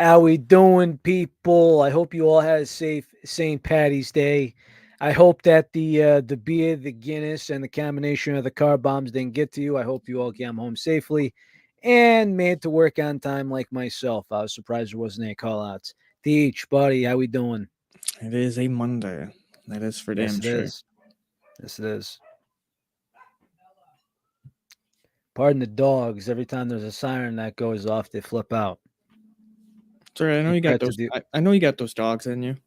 How we doing, people? I hope you all had a safe St. Patty's Day. I hope that the beer, the Guinness, and the combination of the car bombs didn't get to you. I hope you all came home safely and made it to work on time like myself. I was surprised there wasn't any call outs. Teach, buddy, how we doing? It is a Monday. That is for Yes, damn it sure. is. Yes, it is. Pardon the dogs. Every time there's a siren that goes off, they flip out. Sorry, I know You you got got to those. do. I know you got those dogs in you.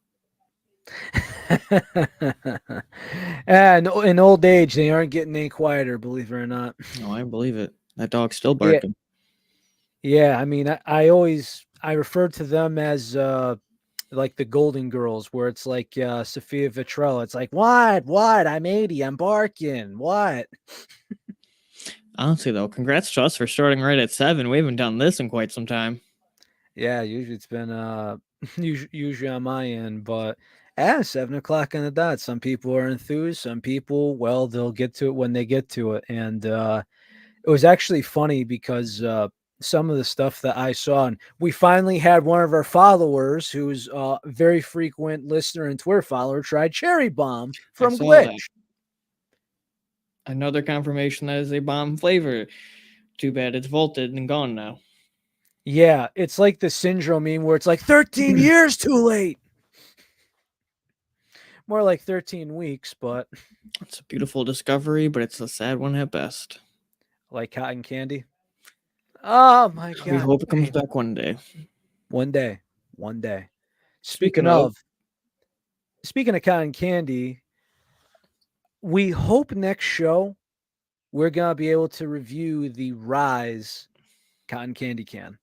And in old age, they aren't getting any quieter, believe it or not. Oh, I believe it. That dog's still Yeah, barking. yeah. I mean, I refer to them as like the Golden Girls, where it's like Sophia Vitrella. It's like, what? I'm 80. I'm barking. What? Honestly, though, congrats to us for starting right at 7. We haven't done this in quite some time. Yeah, usually it's been usually on my end, but 7 o'clock on the dot. Some people are enthused. Some people, well, they'll get to it when they get to it, and it was actually funny because some of the stuff that I saw, and we finally had one of our followers who's a very frequent listener and Twitter follower tried Cherry Bomb I from saw that. Glitch. Another confirmation that is a bomb flavor. Too bad it's vaulted and gone now. Yeah, it's like the syndrome meme where it's like 13 years too late. More like 13 weeks, but It's a beautiful discovery, but it's a sad one at best. like cotton candy. Oh my We God. hope it comes Hey, back one day. one day. One day. Speaking Speaking of, of, speaking of cotton candy, we hope next show we're gonna be able to review the Rise cotton candy can.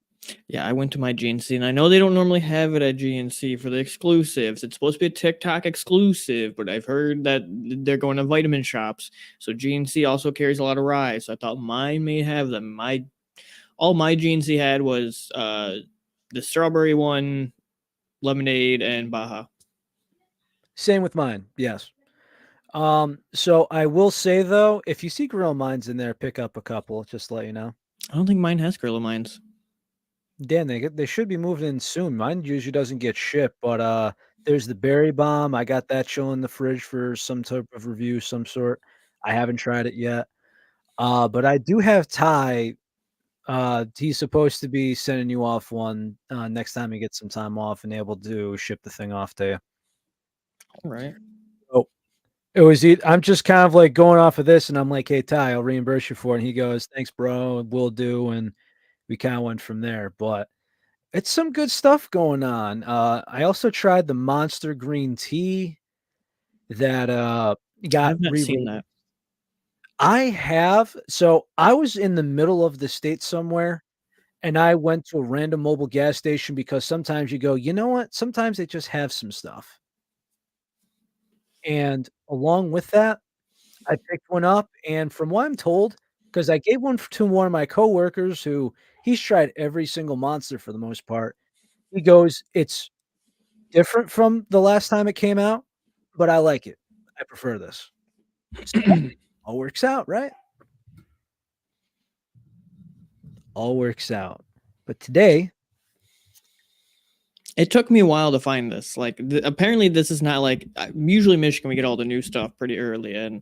yeah, I went to my GNC, and I know they don't normally have it at GNC for the exclusives. It's supposed to be a TikTok exclusive, but I've heard that they're going to vitamin shops. So GNC also carries a lot of Rye. So I thought mine may have them. All my GNC had was the strawberry one, lemonade, and Baja. Same with mine. Yes. So I will say though, if you see Grill Mines in there, pick up a couple. Just to let you know. I don't think mine has Gorilla Mines. Dan, they should be moving in soon. Mine usually doesn't get shipped, but there's the berry bomb. I got that chilling in the fridge for some type of review, some sort. I haven't tried it yet. But I do have Ty. He's supposed to be sending you off one next time he gets some time off and able to ship the thing off to you. All right. Oh, I'm just kind of like going off of this, and I'm like, "Hey Ty, I'll reimburse you for it." And he goes, "Thanks, bro. Will do." And we kind of went from there. But it's some good stuff going on. I also tried the Monster Green Tea that got I've not re. seen that. I have. So I was in the middle of the state somewhere, and I went to a random mobile gas station because sometimes you go, you know what? Sometimes they just have some stuff. And along with that, I picked one up, and from what I'm told, because I gave one to one of my coworkers who he's tried every single monster for the most part. He goes, "It's different from the last time it came out, but I like it. I prefer this." So all works out, right? All works out. But today, It took me a while to find this. Like, apparently, this is not like usually Michigan we get all the new stuff pretty early, and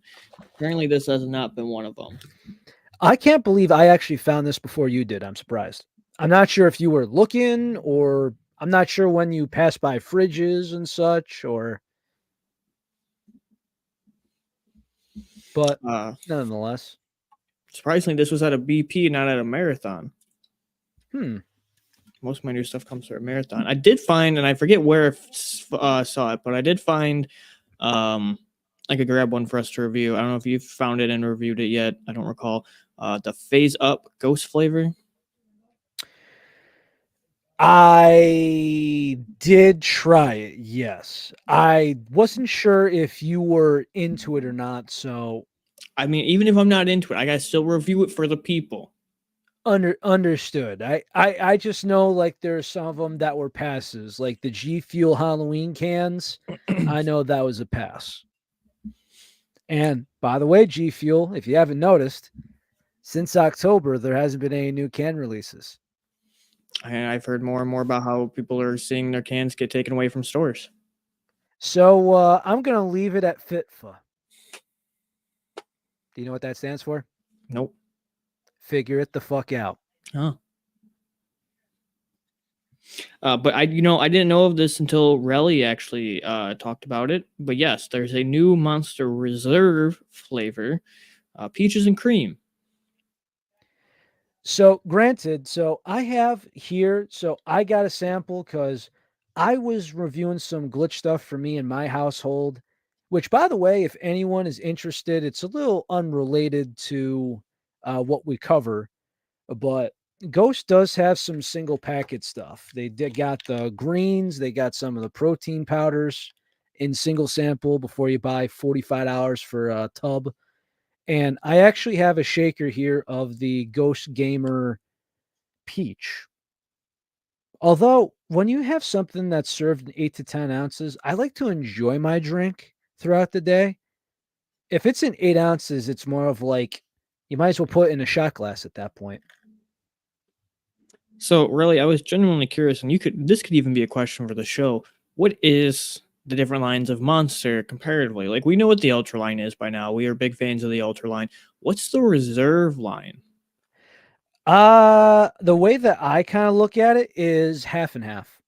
apparently this has not been one of them. I can't believe I actually found this before you did. I'm surprised. I'm not sure if you were looking or I'm not sure when you passed by fridges and such or but Uh, nonetheless. Surprisingly, this was at a BP, not at a marathon. Hmm. Most of my new stuff comes through a marathon. I did find, and I forget where I saw it, but I did find I could grab one for us to review. I don't know if you've found it and reviewed it yet. I don't recall. The Phase Up Ghost flavor. I did try it. Yes. I wasn't sure if you were into it or not, so I mean, even if I'm not into it, I gotta still review it for the people. understood. I just know like there's some of them that were passes, like the G Fuel Halloween cans. I know that was a pass. And by the way, G Fuel, if you haven't noticed, since October there hasn't been any new can releases. I've heard more and more about how people are seeing their cans get taken away from stores. So I'm gonna leave it at FITFA. Do you know what that stands for? Nope. Figure it the fuck out. Oh. But I didn't know of this until Relly actually talked about it. But yes, there's a new Monster Reserve flavor, peaches and cream. So granted, so I have here, so I got a sample because I was reviewing some glitch stuff for me in my household, which by the way, if anyone is interested, it's a little unrelated to what we cover, but Ghost does have some single packet stuff. They did got the greens, they got some of the protein powders in single sample before you buy $45 for a tub. And I actually have a shaker here of the Ghost Gamer Peach. Although, when you have something that's served in 8 to 10 ounces, I like to enjoy my drink throughout the day. If it's in 8 ounces, it's more of like you might as well put it in a shot glass at that point. So really, I was genuinely curious, and this could even be a question for the show. What is the different lines of Monster comparatively? Like we know what the Ultra line is by now. We are big fans of the Ultra line. What's the Reserve line? The way that I kind of look at it is half and half.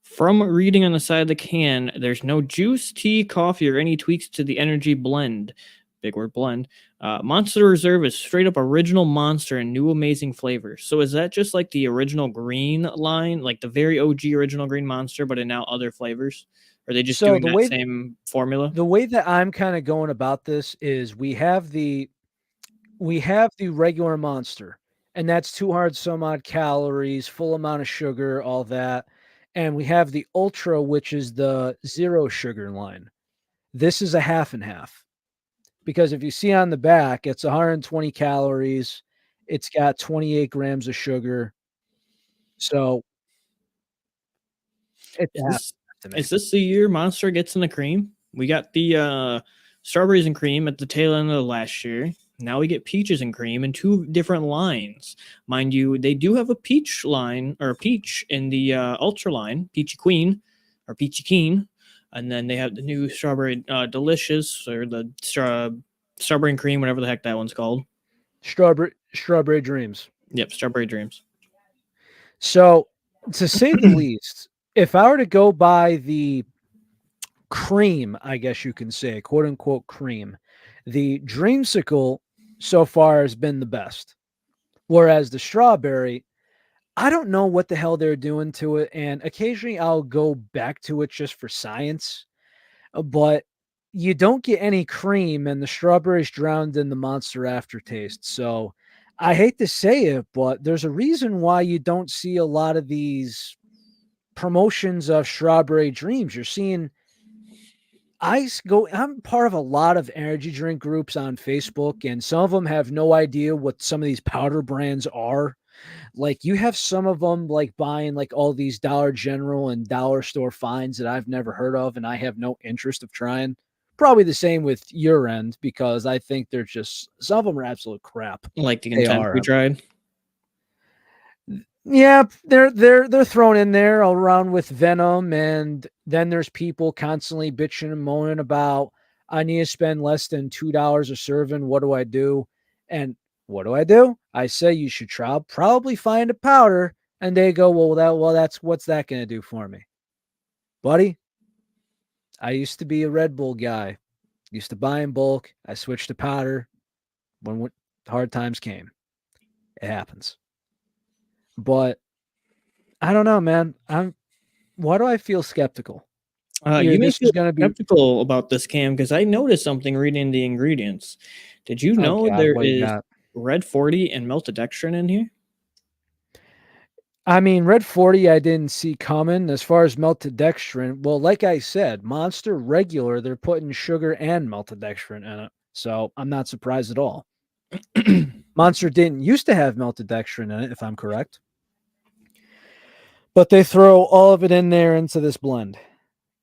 From reading on the side of the can, there's no juice, tea, coffee, or any tweaks to the energy blend. Big word blend. Monster Reserve is straight up original Monster and new amazing flavors. So is that just like the original green line, like the very OG original green Monster, but in now other flavors? Are they just So doing that same formula? the way that I'm kind of going about this is we have the regular Monster, and that's 200 some odd calories, full amount of sugar, all that. And we have the Ultra, which is the zero sugar line. This is a half and half because if you see on the back, it's 120 calories. It's got 28 grams of sugar. So it's a Is half this to me. is this the year Monster gets in the cream? We got the strawberries and cream at the tail end of the last year. Now we get peaches and cream in two different lines. Mind you, they do have a peach line or a peach in the ultra line, Peachy Queen or Peachy Keen. And then they have the new strawberry delicious or the strawberry and cream, whatever the heck that one's called. Strawberry dreams. Yep, strawberry dreams. So to say the least, if I were to go by the cream, I guess you can say, quote unquote cream, the dreamsicle so far has been the best. Whereas the strawberry, I don't know what the hell they're doing to it. And occasionally I'll go back to it just for science, but you don't get any cream and the strawberry's drowned in the monster aftertaste. So I hate to say it, but there's a reason why you don't see a lot of these promotions of strawberry dreams. You're seeing I'm part of a lot of energy drink groups on Facebook, and some of them have no idea what some of these powder brands are. Like you have some of them like buying like all these Dollar General and dollar store finds that I've never heard of, and I have no interest of trying. Probably the same with your end because I think they're just some of them are absolute crap. Like the They intense we are. tried. Yeah, they're thrown in there around with Venom, and then there's people constantly bitching and moaning about I need to spend less than $2 a serving. What do I do? And what do I do? I say you should try probably find a powder, and they go, that's what's that going to do for me, buddy? I used to be a Red Bull guy. Used to buy in bulk. I switched to powder when hard times came. It happens, but I don't know, man. Why do I feel skeptical? Either You may this feel is gonna be skeptical about this cam because I noticed something reading the ingredients. Did you oh know god, there what do you is got? red 40 and maltodextrin in here? I mean, Red 40 I didn't see coming. As far as maltodextrin, well, like I said, Monster regular, they're putting sugar and maltodextrin in it. So I'm not surprised at all. Monster didn't used to have maltodextrin in it, if I'm correct. But they throw all of it in there into this blend.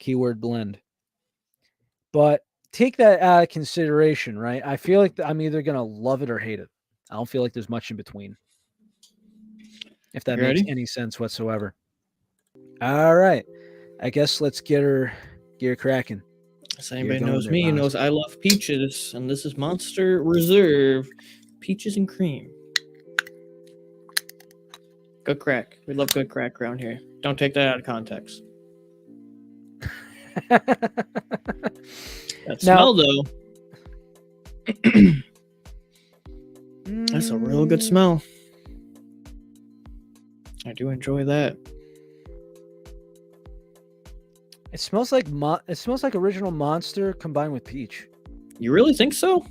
Keyword blend. But take that out of consideration, right? I feel like I'm either gonna love it or hate it. I don't feel like there's much in between. if that You makes ready? any sense whatsoever. All right. I guess let's get her cracking. So Get her anybody going knows there, me, Roz. knows I love peaches, and this is Monster Reserve peaches and cream. Good crack. We love good crack around here. Don't take that out of context. That Now, smell, though, that's a real good smell. I do enjoy that. It smells like original Monster combined with peach. You really think so?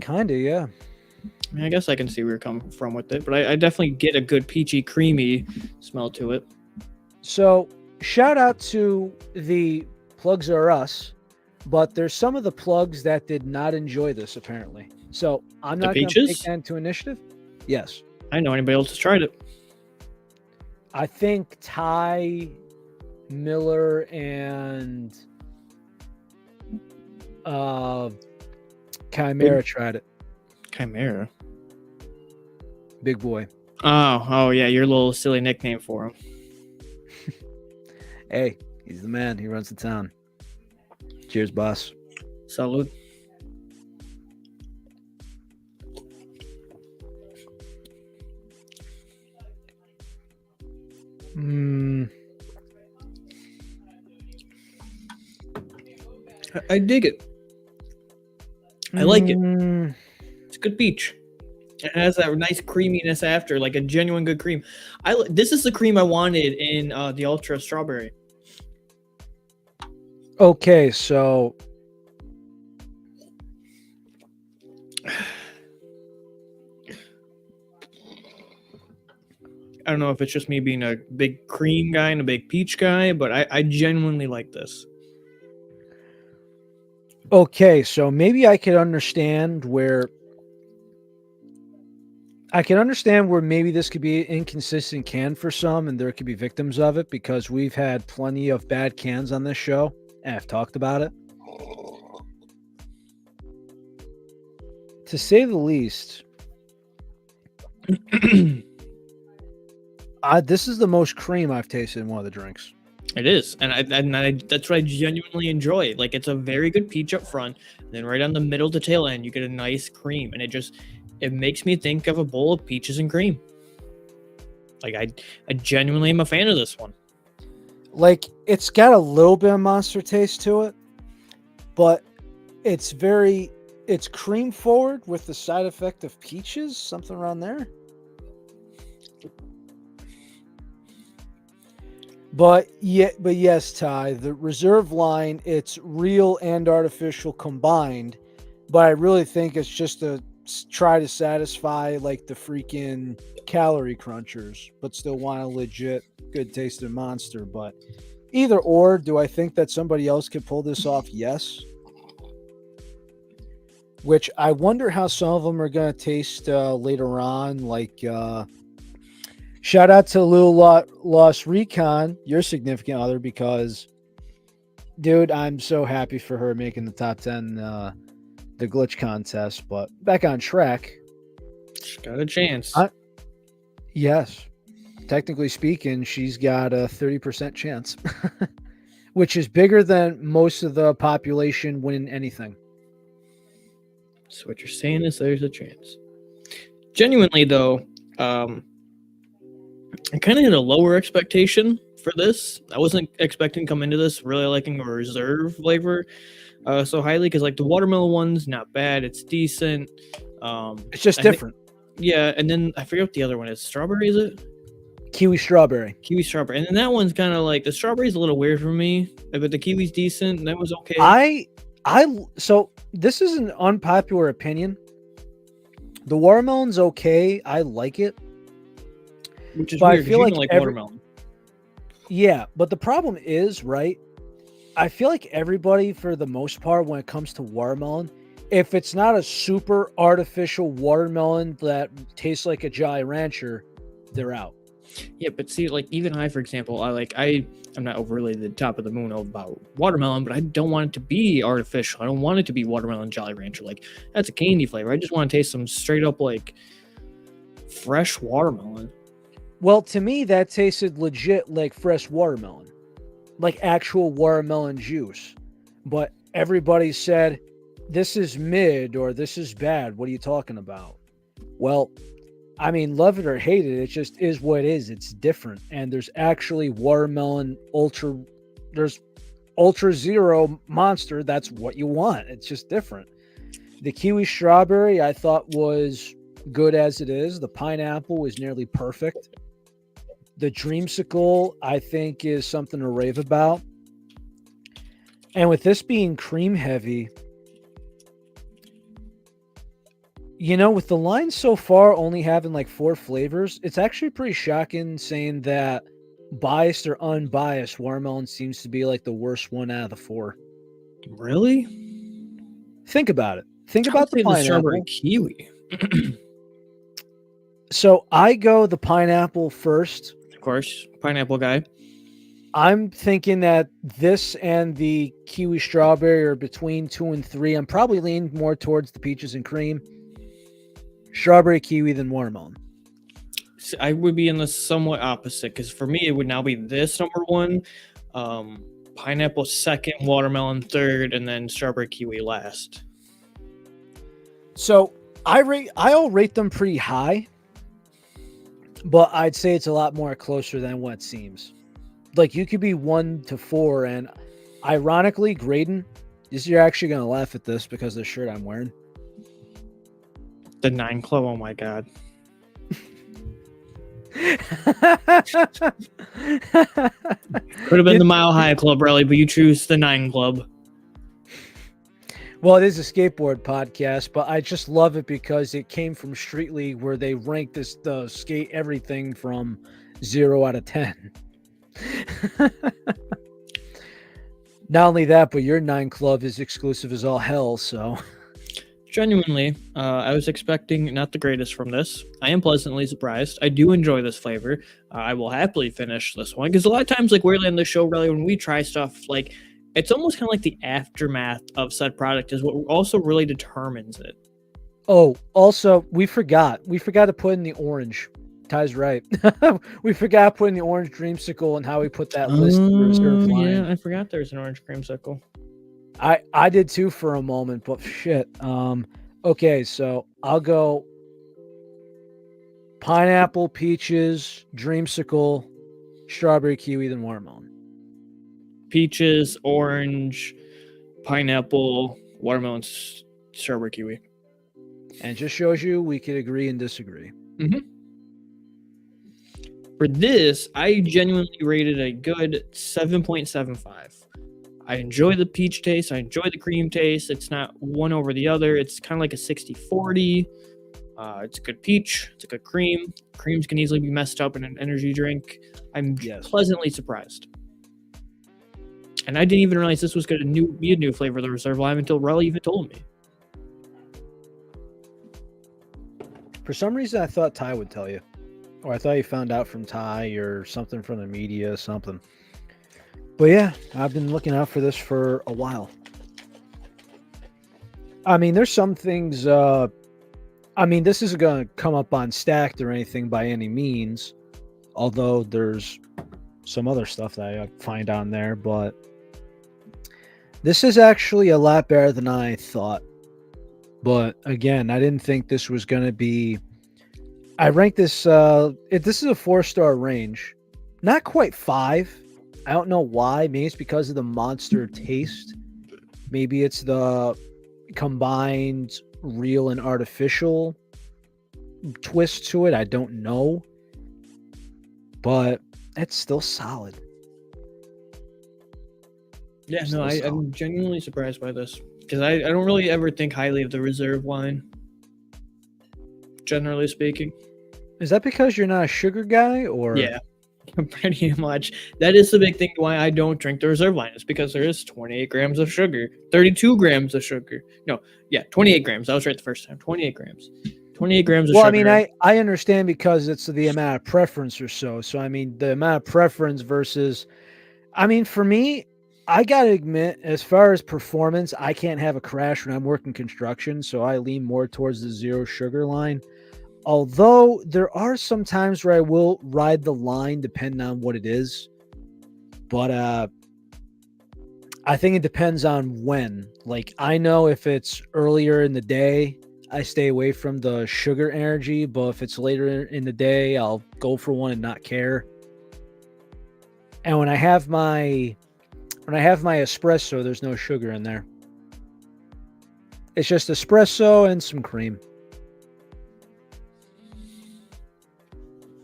Kinda, yeah. I mean, I guess I can see where you're coming from with it, but I definitely get a good peachy, creamy smell to it. So, shout out to the plugs are us, but there's some of the plugs that did not enjoy this apparently. So, I'm The not going to take peaches? that into initiative. Yes. I know anybody else has tried it. I think Ty, Miller, and Chimera tried it. Chimera? Big boy. Oh, yeah, your little silly nickname for him. Hey, he's the man. He runs the town. Cheers, boss. Salud. I dig it. I like it. It's good peach. It has that nice creaminess after, like a genuine good cream. This is the cream I wanted in the Ultra Strawberry. Okay, so I don't know if it's just me being a big cream guy and a big peach guy, but I genuinely like this. okay, so maybe I could understand where maybe this could be an inconsistent can for some and there could be victims of it because we've had plenty of bad cans on this show and I've talked about it. To say the least, this is the most cream I've tasted in one of the drinks. It is, and I that's what I genuinely enjoy. Like, it's a very good peach up front, and then right on the middle to tail end, you get a nice cream, and it makes me think of a bowl of peaches and cream. Like, I genuinely am a fan of this one. Like, it's got a little bit of Monster taste to it, but it's cream forward with the side effect of peaches, something around there. But yes, Ty, the reserve line, it's real and artificial combined, but I really think it's just to try to satisfy like the freaking calorie crunchers, but still want a legit good tasting Monster. But either or, do I think that somebody else could pull this off? Yes. Which I wonder how some of them are going to taste later on. Like, shout out to Lil Lost Recon, your significant other, because, dude, I'm so happy for her making the top 10 the glitch contest. But back on track. She's got a chance. Yes. Technically speaking, she's got a 30% chance, which is bigger than most of the population winning anything. So what you're saying is there's a chance. Genuinely, though, I kind of had a lower expectation for this. I wasn't expecting to come into this really liking a reserve flavor so highly, because like the watermelon one's not bad. It's decent. It's just different. Yeah, and then I forget what the other one is. Strawberry, is it? Kiwi strawberry. Kiwi strawberry. And then that one's kind of like, the strawberry's a little weird for me, but the kiwi's decent. And that was okay. So this is an unpopular opinion. The watermelon's okay. I like it. Which is weird, I feel like watermelon. Yeah, but the problem is, right? I feel like everybody, for the most part, when it comes to watermelon, if it's not a super artificial watermelon that tastes like a Jolly Rancher, they're out. Yeah, but see, like even I, for example, I'm not overly the top of the moon about watermelon, but I don't want it to be artificial. I don't want it to be watermelon Jolly Rancher. Like, that's a candy flavor. I just want to taste some straight up like fresh watermelon. Well, to me, that tasted legit like fresh watermelon, like actual watermelon juice. But everybody said, this is mid or this is bad. What are you talking about? Well, I mean, love it or hate it, it just is what it is. It's different. And there's actually watermelon ultra, there's ultra zero monster. That's what you want. It's just different. The kiwi strawberry I thought was good as it is. The pineapple was nearly perfect. The dreamsicle I think is something to rave about. And with this being cream heavy, with the line so far only having like 4 flavors, it's actually pretty shocking saying that biased or unbiased, watermelon seems to be like the worst one out of the 4. Really? Think about it. Think I would about the say the strawberry pineapple. kiwi. So I go the pineapple first. Of course, pineapple guy. I'm thinking that this and the kiwi strawberry are between 2 and 3. I'm probably leaning more towards the peaches and cream. Strawberry kiwi than watermelon. I would be in the somewhat opposite because for me it would now be this number 1, pineapple second, watermelon third, and then strawberry kiwi last. So I'll rate them pretty high, but I'd say it's a lot more closer than what it seems. Like you could be 1 to 4, and ironically, Graydon, you're actually gonna laugh at this because of the shirt I'm wearing. The 9 Club, oh my god. Could have been the Mile High Club rally, but you choose the 9 Club. Well, it is a skateboard podcast, but I just love it because it came from Street League where they ranked the skate everything from 0 out of 10. Not only that, but your 9 Club is exclusive as all hell, so... Genuinely, I was expecting not the greatest from this. I am pleasantly surprised. I do enjoy this flavor. I will happily finish this one because a lot of times, like we're on the show, really, when we try stuff, like it's almost kind of like the aftermath of said product is what also really determines it. Oh, also, we forgot to put in the orange. Ty's right. We forgot to put in the orange dreamsicle and how we put that list in the reserve line. Yeah, I forgot there's an orange creamsicle. I did too for a moment, but shit. Okay, so I'll go pineapple, peaches, dreamsicle, strawberry, kiwi, then watermelon. Peaches, orange, pineapple, watermelon, strawberry, kiwi. And it just shows you we could agree and disagree. Mm-hmm. For this, I genuinely rated a good 7.75. I enjoy the peach taste. I enjoy the cream taste. It's not one over the other. It's kind of like a 60-40. It's a good peach. It's a good cream. Creams can easily be messed up in an energy drink. I'm pleasantly surprised. And I didn't even realize this was going to be a new flavor of the Reserve Lime until Relly even told me. For some reason, I thought Ty would tell you. Or I thought you found out from Ty or something from the media, something. But yeah, I've been looking out for this for a while. I mean, there's some things... this isn't going to come up on Stacked or anything by any means. Although there's some other stuff that I find on there. But this is actually a lot better than I thought. But again, I didn't think this was going to be... I ranked this... this is a 4-star range. Not quite 5. I don't know why. Maybe it's because of the monster taste. Maybe it's the combined real and artificial twist to it. I don't know. But it's still solid. Yeah, no, I'm genuinely surprised by this. Because I don't really ever think highly of the Reserve line. Generally speaking. Is that because you're not a sugar guy? Or yeah. Pretty much. That is the big thing why I don't drink the Reserve line. It's because there is 28 grams of sugar. 32 grams of sugar. No, yeah, 28 grams. I was right the first time. 28 grams. 28 grams of sugar. Well, I mean, I understand because it's the amount of preference or so. So, I mean, the amount of preference versus... I mean, for me, I got to admit, as far as performance, I can't have a crash when I'm working construction. So, I lean more towards the zero sugar line. Although there are some times where I will ride the line depending on what it is. But I think it depends on when. Like, I know if it's earlier in the day, I stay away from the sugar energy, but if it's later in the day, I'll go for one and not care. And when I have my espresso, there's no sugar in there. It's just espresso and some cream.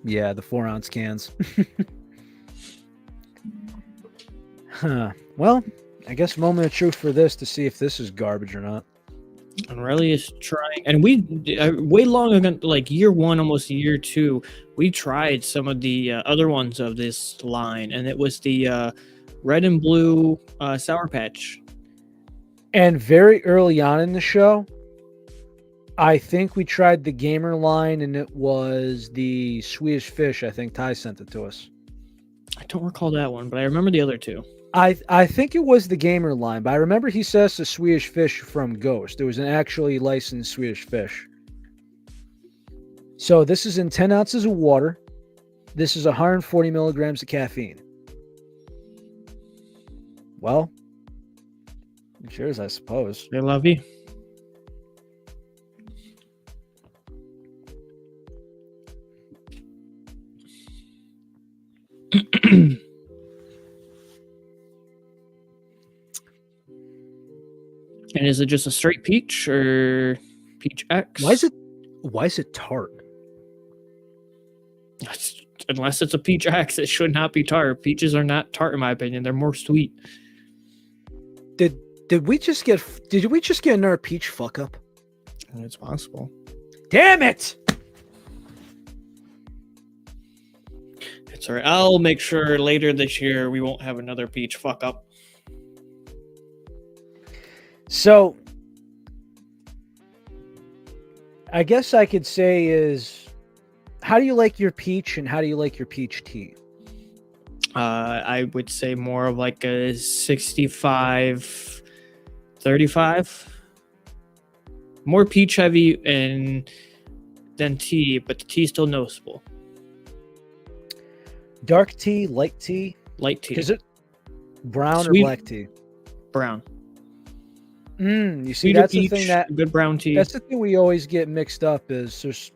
Yeah, the 4-ounce cans. Huh. Well, I guess moment of truth for this to see if this is garbage or not. And Relly is trying, and we way long ago, like year one, almost year two, we tried some of the other ones of this line, and it was the red and blue Sour Patch. And very early on in the show, I think we tried the gamer line, and it was the Swedish Fish. I think Ty sent it to us. I don't recall that one, but I remember the other two. I think it was the gamer line, but I remember he says the Swedish Fish from Ghost. It was an actually licensed Swedish Fish. So this is in 10 ounces of water. This is 140 milligrams of caffeine. Well, cheers, I suppose. They love you. And is it just a straight peach or peach X? Why is it tart? Unless it's a peach X, it should not be tart. Peaches are not tart in my opinion. They're more sweet. Did we just get another peach fuck up? It's possible. Damn it! It's all right. I'll make sure later this year we won't have another peach fuck up. So, I guess I could say is, how do you like your peach and how do you like your peach tea? I would say more of like a 65-35. More peach heavy than tea, but the tea is still noticeable. Dark tea, light tea? Light tea. Is it brown Sweet. or black tea? Brown. You see, Sweeter that's peach, the thing that good brown tea. that's the thing we always get mixed up is there's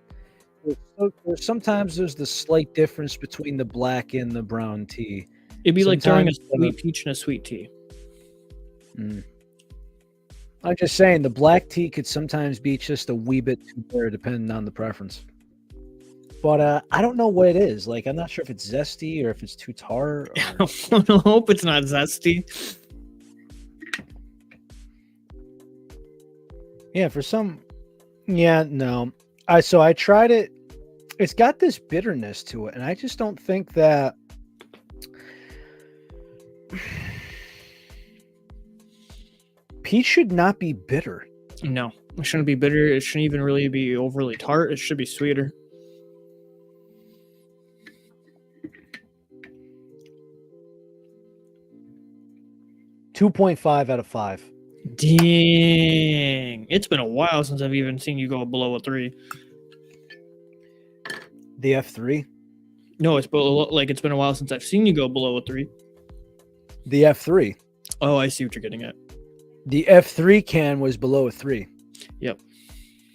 sometimes there's the slight difference between the black and the brown tea. It'd be like throwing a Sometimes, sweet peach in a sweet tea. I'm just saying the black tea could sometimes be just a wee bit too bitter depending on the preference. But I don't know what it is. Like, I'm not sure if it's zesty or if it's too tart. I hope it's not zesty. Yeah, no. So I tried it. It's got this bitterness to it, and I just don't think that peach should not be bitter. No, it shouldn't be bitter. It shouldn't even really be overly tart. It should be sweeter. .5 out of 5. Dang. It's been a while since I've even seen you go below a 3. The F3? No, it's been a while since I've seen you go below a 3. The F3. Oh, I see what you're getting at. The F3 can was below a 3. Yep.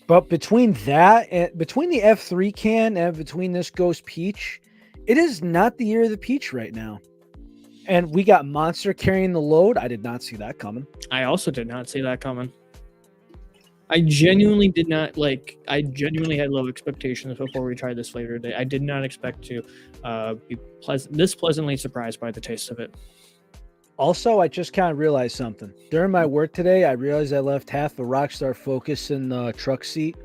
But between that and between the F3 can and between this Ghost Peach, it is not the year of the peach right now. And we got Monster carrying the load. I did not see that coming. I also did not see that coming. I genuinely did not I genuinely had low expectations before we tried this flavor today. I did not expect to be pleasantly surprised by the taste of it. Also, I just kind of realized something. During my work today, I realized I left half a Rockstar Focus in the truck seat.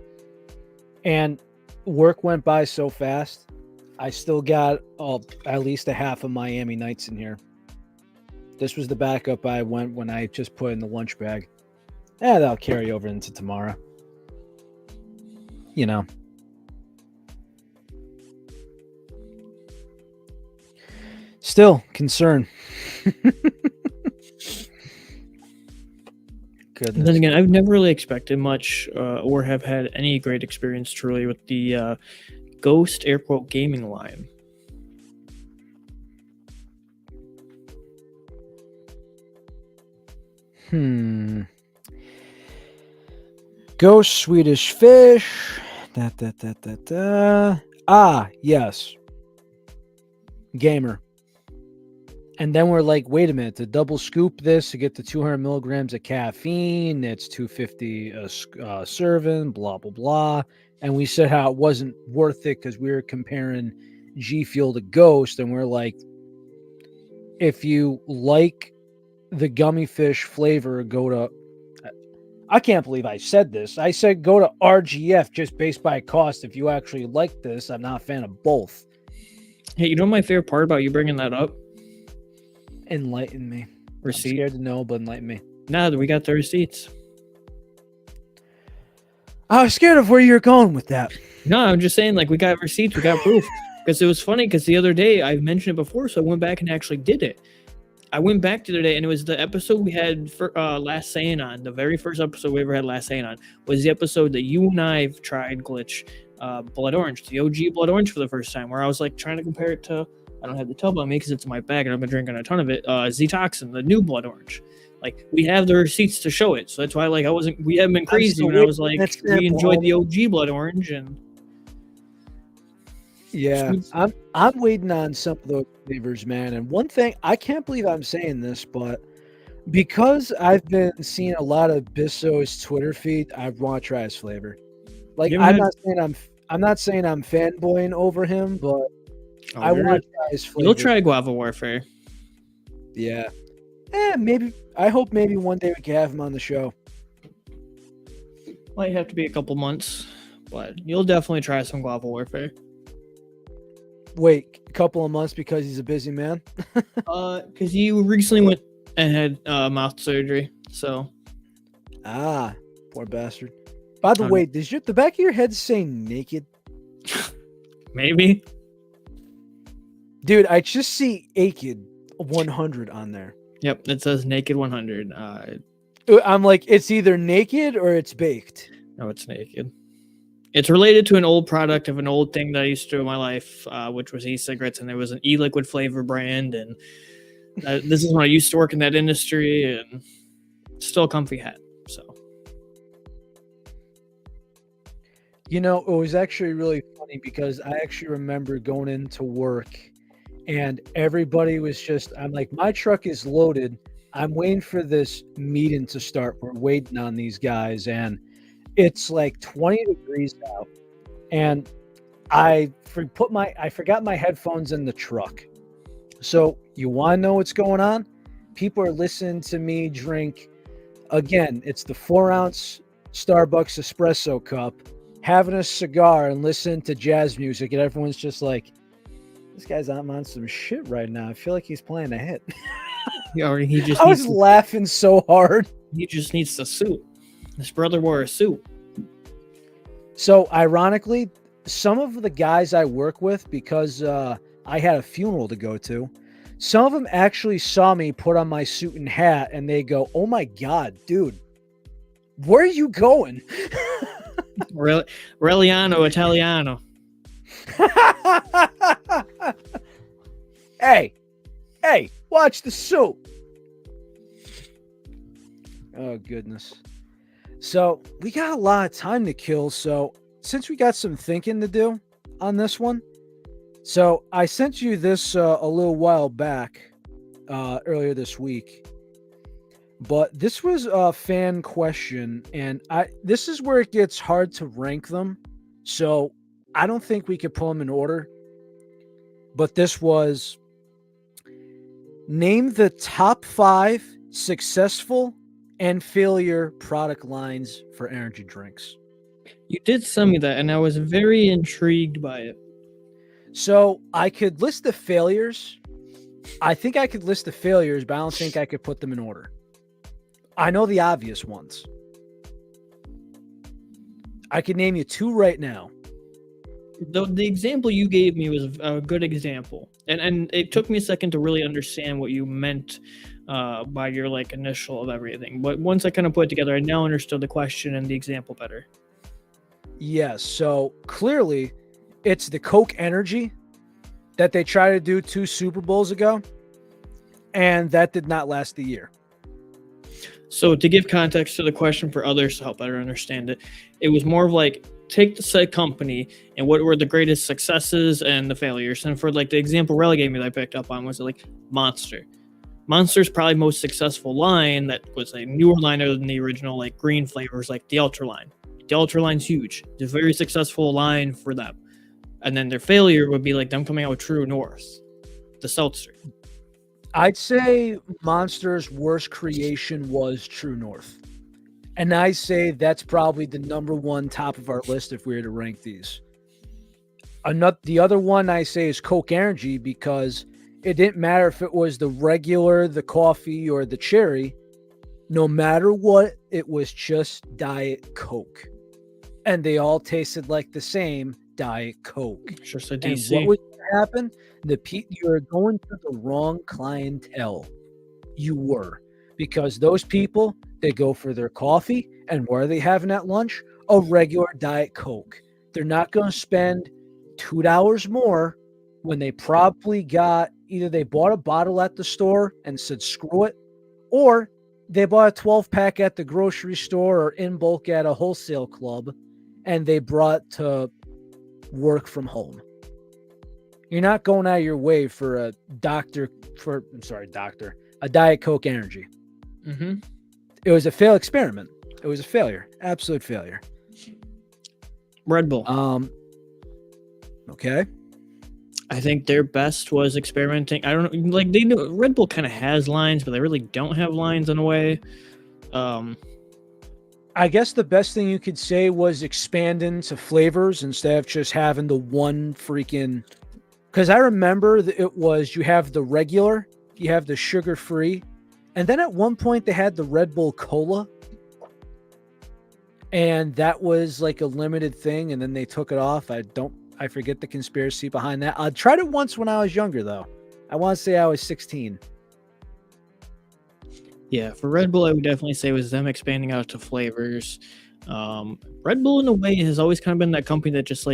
And work went by so fast. I still got at least a half of Miami Nights in here. This was the backup I went when I just put in the lunch bag. That'll carry over into tomorrow. You know. Still, concern. And then Goodness. again, I've never really expected much or have had any great experience truly with the Ghost air quote gaming line. Ghost Swedish Fish. Da, da, da, da, da. Ah, yes. Gamer. And then we're like, wait a minute, to double scoop this to get the 200 milligrams of caffeine, it's 250 a serving, blah, blah, blah. And we said how it wasn't worth it because we were comparing G Fuel to Ghost. And we're like, if you like the gummy fish flavor, go to, I can't believe I said this. I said go to RGF just based by cost. If you actually like this, I'm not a fan of both. Hey, you know my favorite part about you bringing that up? Enlighten me. Receipt. I'm scared to know, but enlighten me. Nah, we got the receipts. I was scared of where you're going with that. No, I'm just saying, like, we got receipts, we got proof. Because it was funny, because the other day, I've mentioned it before, so I went back and actually did it. I went back the other day, and it was the episode we had for Last Saying On. The very first episode we ever had Last Saying On was the episode that you and I tried Glitch Blood Orange, the OG Blood Orange for the first time, where I was like trying to compare it to, I don't have the tub on me because it's in my bag and I've been drinking a ton of it, Z-Toxin, the new Blood Orange. Like, we have the receipts to show it, so that's why, like, we haven't been crazy when I was like, we enjoyed the OG Blood Orange, and yeah, I'm waiting on some of those flavors, man. And one thing, I can't believe I'm saying this, but because I've been seeing a lot of Bisso's Twitter feed, I want to try his flavor. Like, I'm not saying I'm fanboying over him, but I want to try his flavor. You'll try Guava Warfare. Yeah. Maybe. I hope maybe one day we can have him on the show. Might have to be a couple months, but you'll definitely try some Guava Warfare. Wait, a couple of months because he's a busy man? Because he recently went and had mouth surgery, so. Ah, poor bastard. By the way, does the back of your head say naked? Maybe. Dude, I just see naked 100 on there. Yep, it says naked 100. I'm like, it's either naked or it's baked. No, it's naked. It's related to an old product of an old thing that I used to do in my life, which was e-cigarettes, and there was an e-liquid flavor brand, and this is when I used to work in that industry, and still a comfy hat, so. You know, it was actually really funny because I actually remember going into work and everybody was just, I'm like, my truck is loaded. I'm waiting for this meeting to start. We're waiting on these guys, and it's like 20 degrees out. And I forgot my headphones in the truck. So you want to know what's going on? People are listening to me drink. Again, it's the 4-ounce Starbucks espresso cup, having a cigar and listening to jazz music, and everyone's just like, this guy's on some shit right now. I feel like he's playing a hit. I was laughing so hard. He just needs the suit. His brother wore a suit. So ironically, some of the guys I work with, because I had a funeral to go to, some of them actually saw me put on my suit and hat and they go, oh my God, dude, where are you going? Reliano Italiano. Hey, watch the suit. Oh, goodness. So we got a lot of time to kill. So since we got some thinking to do on this one, so I sent you this a little while back, earlier this week. But this was a fan question, and this is where it gets hard to rank them. So I don't think we could pull them in order. But this was, name the top 5 successful and failure product lines for energy drinks. You did send me that, and I was very intrigued by it. So I could list the failures. I think I could list the failures, but I don't think I could put them in order. I know the obvious ones. I could name you 2 right now. the example you gave me was a good example, and it took me a second to really understand what you meant by your like initial of everything. But once I kind of put it together, I now understood the question and the example better. Yes. So clearly, it's the Coke Energy that they tried to do 2 Super Bowls ago, and that did not last a year. So to give context to the question for others to help better understand it, it was more of like take the said company and what were the greatest successes and the failures. And for like the example Relly gave me that I picked up on was like Monster. Monster's probably most successful line that was a newer line other than the original like green flavors, like the Ultra line. The Ultra line's huge. It's a very successful line for them. And then their failure would be like them coming out with True North, the seltzer. I'd say Monster's worst creation was True North. And I say that's probably the number one top of our list if we were to rank these. The other one I say is Coke Energy because it didn't matter if it was the regular, the coffee, or the cherry. No matter what, it was just Diet Coke. And they all tasted like the same Diet Coke. Sure, so And DC. what was going to happen? You're going to the wrong clientele. You were. Because those people, they go for their coffee, and what are they having at lunch? A regular Diet Coke. They're not going to spend $2 more when they probably got either they bought a bottle at the store and said screw it, or they bought a 12-pack at the grocery store or in bulk at a wholesale club and they brought to work from home. You're not going out of your way for a Diet Coke Energy. Mm-hmm. It was a failed experiment. It was a failure. Absolute failure. Red Bull. Okay. I think their best was experimenting. I don't know, like they know Red Bull kind of has lines, but they really don't have lines in a way. I guess the best thing you could say was expanding to flavors instead of just having the one freaking. Because I remember that it was you have the regular, you have the sugar-free, and then at one point they had the Red Bull Cola. And that was like a limited thing, and then they took it off. I forget the conspiracy behind that. I tried it once when I was younger, though. I want to say I was 16. Yeah, for Red Bull, I would definitely say it was them expanding out to flavors. Red Bull, in a way, has always kind of been that company that just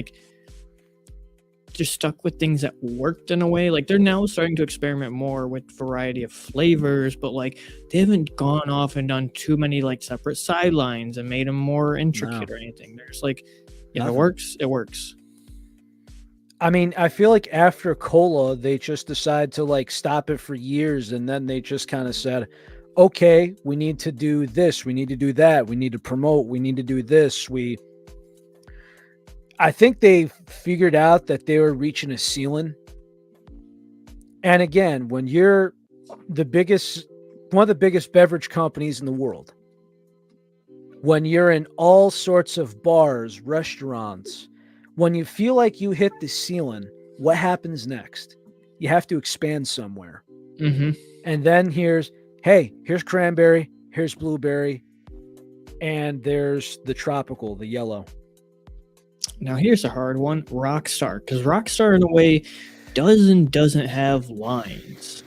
stuck with things that worked in a way. Like they're now starting to experiment more with variety of flavors, but like they haven't gone off and done too many like separate sidelines and made them more intricate or anything. There's like, if it works, it works. I mean, I feel like after Cola, they just decided to like stop it for years, and then they just kind of said, okay, we need to do this, we need to do that, we need to promote, we need to do this. I think they figured out that they were reaching a ceiling. And again, when you're one of the biggest beverage companies in the world, when you're in all sorts of bars, restaurants, when you feel like you hit the ceiling, what happens next? You have to expand somewhere. Mm-hmm. And then here's cranberry, here's blueberry, and there's the tropical, the yellow. Now here's a hard one, Rockstar, because Rockstar in a way doesn't have lines.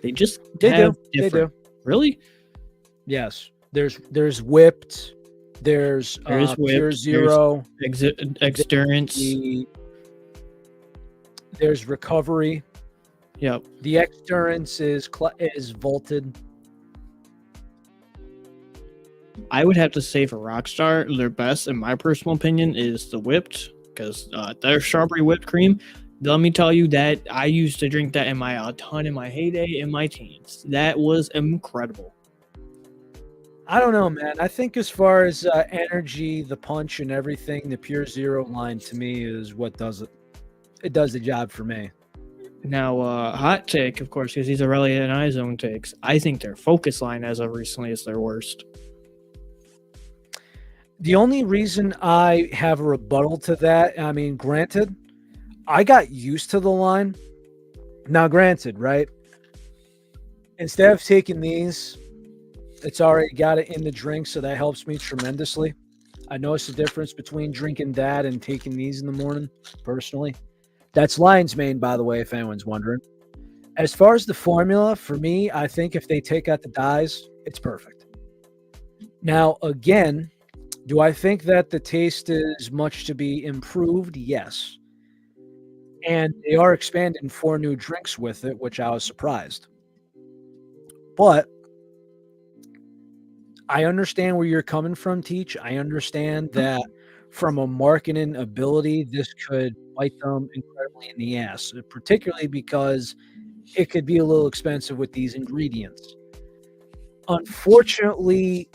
They just have different. They do. Really? Yes. There's whipped. There's whipped, Pure Zero. Exturance. There's recovery. Yep. The Exturance is vaulted. I would have to say for Rockstar, their best, in my personal opinion, is the whipped, because their strawberry whipped cream. Let me tell you that I used to drink that a ton in my heyday in my teens. That was incredible. I don't know, man. I think as far as energy, the punch, and everything, the Pure Zero line to me is what does it. It does the job for me. Now, hot take, of course, because these are Relly and I's own takes. I think their Focus line, as of recently, is their worst. The only reason I have a rebuttal to that, I mean, granted, I got used to the line. Now, granted, right? Instead of taking these, it's already got it in the drink, so that helps me tremendously. I notice the difference between drinking that and taking these in the morning, personally. That's lion's mane, by the way, if anyone's wondering. As far as the formula, for me, I think if they take out the dyes, it's perfect. Now, again, do I think that the taste is much to be improved? Yes. And they are expanding 4 new drinks with it, which I was surprised. But I understand where you're coming from, Teach. I understand that from a marketing ability, this could bite them incredibly in the ass, particularly because it could be a little expensive with these ingredients. Unfortunately,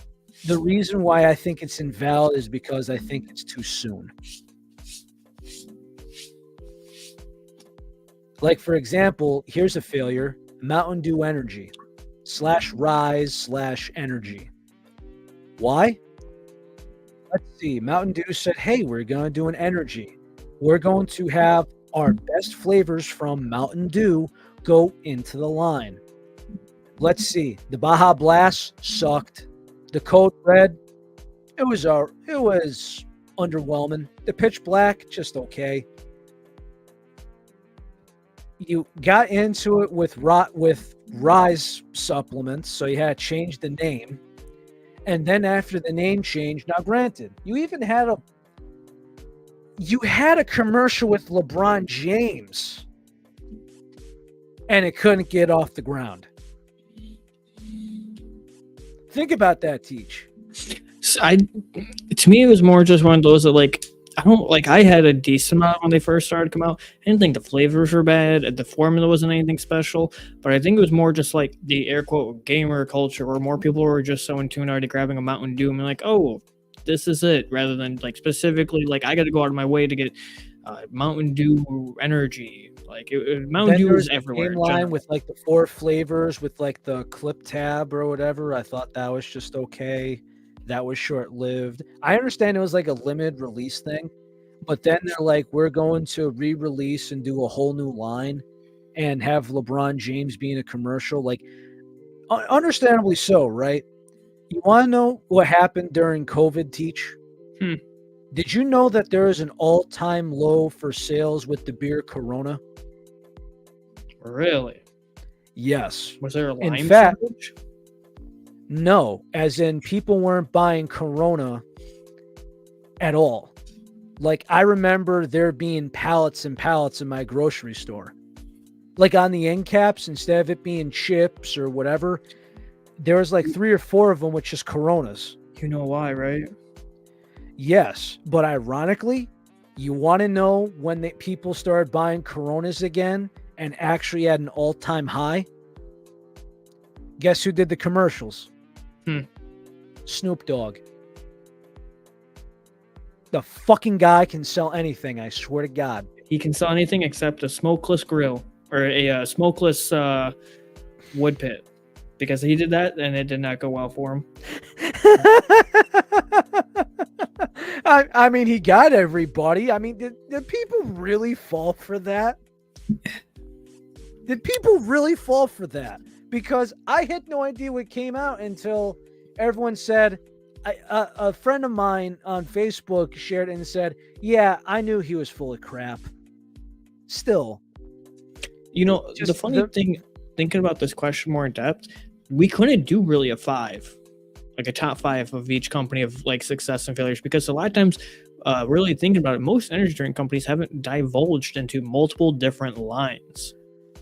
the reason why I think it's invalid is because I think it's too soon. Like, for example, here's a failure: Mountain Dew Energy /Rise/Energy. Why? Let's see. Mountain Dew said, hey, we're going to do an energy. We're going to have our best flavors from Mountain Dew go into the line. Let's see. The Baja Blast sucked. The Code Red, it was underwhelming. The Pitch Black, just okay. You got into it with Rise supplements, so you had to change the name. And then after the name change, now granted, you had a commercial with LeBron James, and it couldn't get off the ground. Think about that, Teach. To me, it was more just one of those that I had a decent amount when they first started to come out. I didn't think the flavors were bad. The formula wasn't anything special, but I think it was more just like the air quote gamer culture where more people were just so in tune already grabbing a Mountain Dew and like, oh, this is it, rather than like specifically like I got to go out of my way to get Mountain Dew Energy. Like Mountain Dew was everywhere. Game line with like the 4 flavors with like the clip tab or whatever. I thought that was just okay. That was short-lived. I understand it was like a limited release thing, but then they're like, we're going to re-release and do a whole new line and have LeBron James being a commercial. Like, understandably so, right? You want to know what happened during COVID, Teach? Did you know that there is an all-time low for sales with the beer Corona? Really? Yes. Was there a lime In fact, shortage? No, as in people weren't buying Corona at all. Like, I remember there being pallets and pallets in my grocery store. Like on the end caps, instead of it being chips or whatever, there was like 3 or 4 of them with just Coronas. You know why, right? Yes, but ironically, you want to know when people started buying Coronas again and actually at an all-time high? Guess who did the commercials? Snoop Dogg. The fucking guy can sell anything, I swear to God. He can sell anything except a smokeless grill or a smokeless wood pit, because he did that and it did not go well for him. I mean, he got everybody. I mean, did people really fall for that? Did people really fall for that? Because I had no idea what came out until everyone said, a friend of mine on Facebook shared it and said, yeah, I knew he was full of crap. Still. The funny thing, thinking about this question more in depth, we couldn't do really a 5, like a top 5 of each company of like success and failures, because a lot of times, really thinking about it, most energy drink companies haven't divulged into multiple different lines.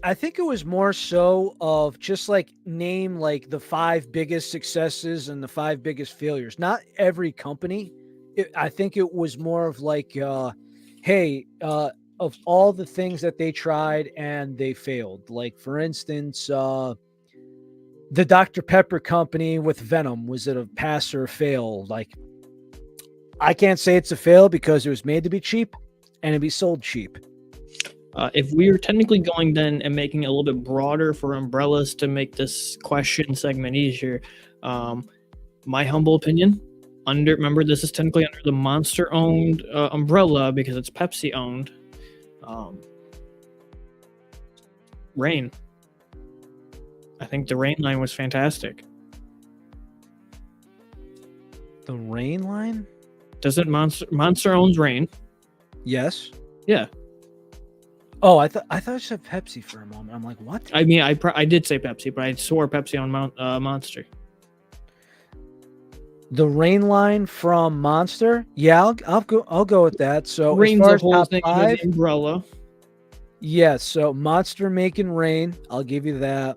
I think it was more so of just like name like the 5 biggest successes and the 5 biggest failures. Not every company. I think it was more of like, hey, of all the things that they tried and they failed. Like, for instance, the Dr. Pepper company with Venom, was it a pass or a fail? Like, I can't say it's a fail because it was made to be cheap and it'd be sold cheap. If we are technically going then and making it a little bit broader for umbrellas to make this question segment easier, my humble opinion, remember this is technically under the Monster owned umbrella because it's Pepsi owned. Reign. I think the Reign line was fantastic. The Reign line? Doesn't Monster owns Reign? Yes. Yeah. Oh, I thought you said Pepsi for a moment. I'm like, what? I mean, I did say Pepsi, but I swore Pepsi on Monster. The Rain line from Monster? Yeah, I'll go with that. So as Reign's far a as whole top thing under the 5, umbrella. yes. So Monster making Rain, I'll give you that.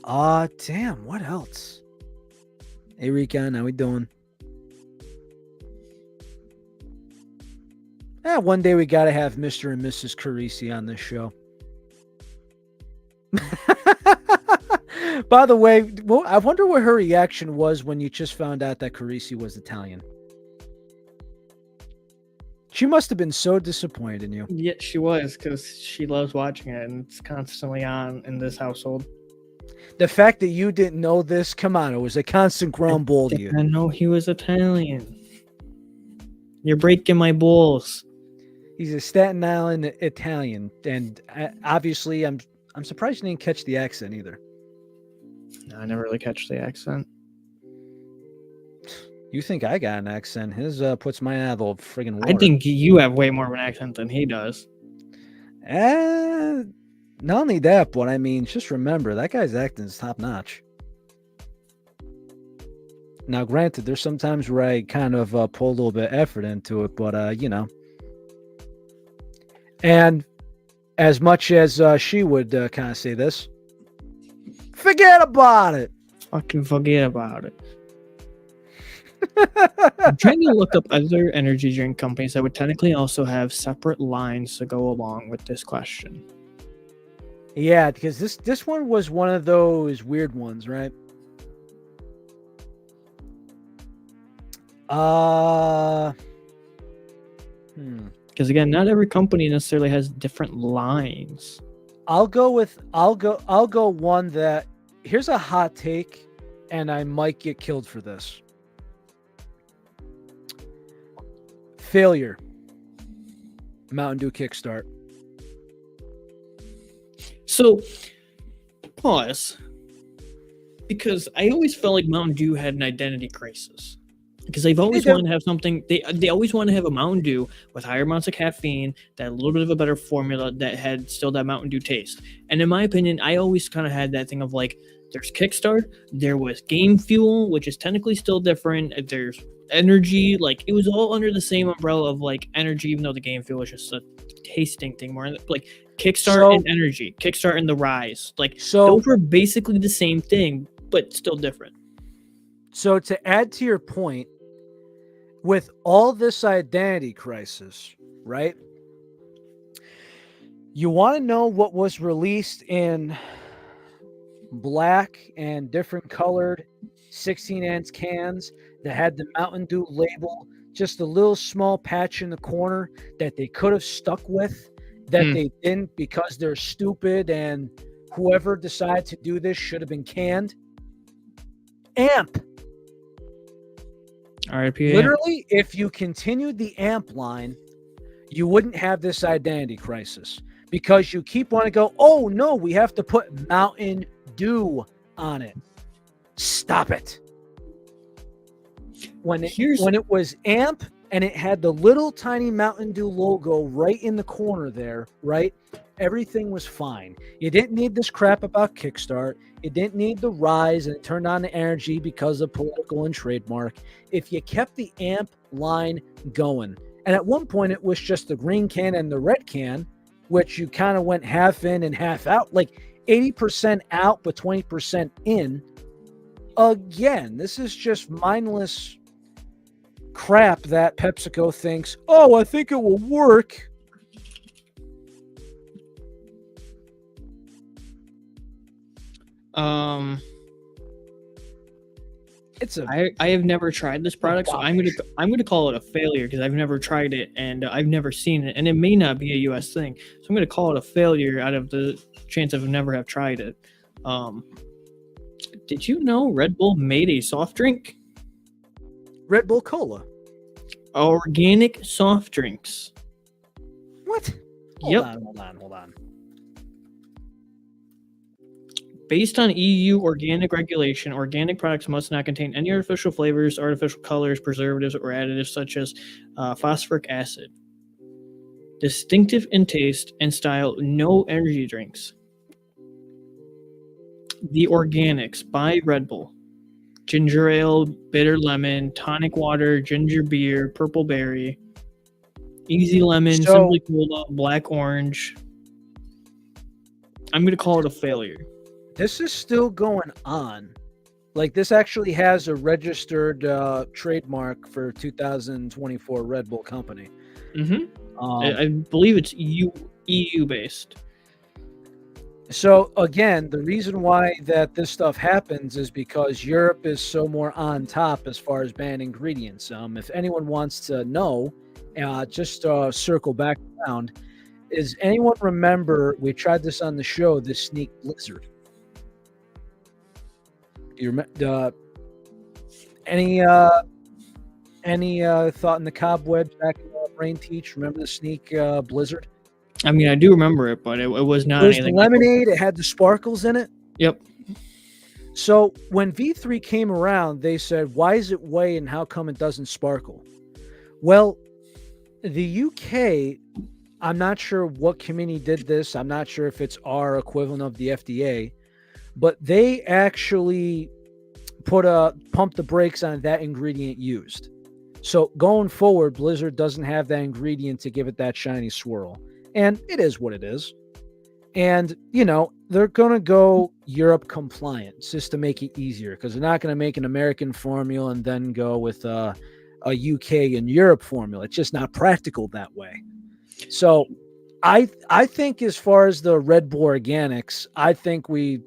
Damn, what else? Hey Recon, how we doing? One day we gotta have Mr. and Mrs. Carisi on this show. By the way, I wonder what her reaction was when you just found out that Carisi was Italian. She must have been so disappointed in you. Yeah, she was, because she loves watching it, and it's constantly on in this household. The fact that you didn't know this, come on, it was a constant ground ball to you. I know he was Italian. You're breaking my balls. He's a Staten Island Italian, and obviously, I'm surprised you didn't catch the accent either. No, I never really catch the accent. You think I got an accent? His puts my eye the friggin' water. I think you have way more of an accent than he does. Not only that, but I mean, just remember that guy's acting is top notch. Now, granted, there's sometimes where I kind of pull a little bit of effort into it, but you know. And as much as she would kind of say this, forget about it. Fucking forget about it. I'm trying to look up other energy drink companies that would technically also have separate lines to go along with this question. Yeah, because this one was one of those weird ones, right? Because again, not every company necessarily has different lines. I'll go one that, here's a hot take, and I might get killed for this. Failure. Mountain Dew Kickstart. So, pause. Because I always felt like Mountain Dew had an identity crisis. Because they've always wanted to have something, they always want to have a Mountain Dew with higher amounts of caffeine, that a little bit of a better formula that had still that Mountain Dew taste. And in my opinion, I always kind of had that thing of like, there's Kickstart, there was Game Fuel, which is technically still different, there's Energy, like it was all under the same umbrella of like Energy, even though the Game Fuel was just a tasting thing more like Kickstart and Energy, Kickstart and the Rise, like those were basically the same thing but still different. So to add to your point, with all this identity crisis, right? You want to know what was released in black and different colored 16-ounce cans that had the Mountain Dew label, just a little small patch in the corner that they could have stuck with, that they didn't because they're stupid and whoever decided to do this should have been canned? AMP. R.I.P. Literally, if you continued the AMP line, you wouldn't have this identity crisis because you keep wanting to go, oh no, we have to put Mountain Dew on it. Stop it. When it was AMP and it had the little tiny Mountain Dew logo right in the corner there, right? Everything was fine. You didn't need this crap about Kickstart. You didn't need the Rise and it turned on the Energy because of political and trademark. If you kept the AMP line going, and at one point it was just the green can and the red can, which you kind of went half in and half out, like 80% out but 20% in. Again, this is just mindless crap that PepsiCo thinks, oh, I think it will work. I have never tried this product, so I'm gonna call it a failure because I've never tried it and I've never seen it, and it may not be a US thing. So I'm gonna call it a failure out of the chance of never have tried it. Did you know Red Bull made a soft drink? Red Bull Cola. Organic soft drinks. What? Hold on. Based on EU organic regulation, organic products must not contain any artificial flavors, artificial colors, preservatives, or additives such as phosphoric acid. Distinctive in taste and style, no energy drinks. The Organics by Red Bull. Ginger ale, bitter lemon, tonic water, ginger beer, purple berry, easy lemon, So simply cola, black orange. I'm going to call it a failure. this is still going on. Like, this actually has a registered trademark for 2024 Red Bull company. I believe it's EU based. So again, the reason why that this stuff happens is because Europe is so more on top as far as banned ingredients. If anyone wants to know, just circle back around. Is anyone remember we tried this on the show? The Sneak Blizzard. Do you remember? Any thought in the cobwebs back in Relly and Teach? Remember the Sneak Blizzard? I mean, I do remember it, but it was not It was the anything. lemonade. It had the sparkles in it. Yep. So when V3 came around, they said, why is it whey and how come it doesn't sparkle? Well, the UK, I'm not sure what committee did this. I'm not sure if it's our equivalent of the FDA, but they actually pumped the brakes on that ingredient used. So going forward, Blizzard doesn't have that ingredient to give it that shiny swirl. And it is what it is. And, they're going to go Europe compliant just to make it easier, because they're not going to make an American formula and then go with a UK and Europe formula. It's just not practical that way. So I think as far as the Red Bull Organics, I think we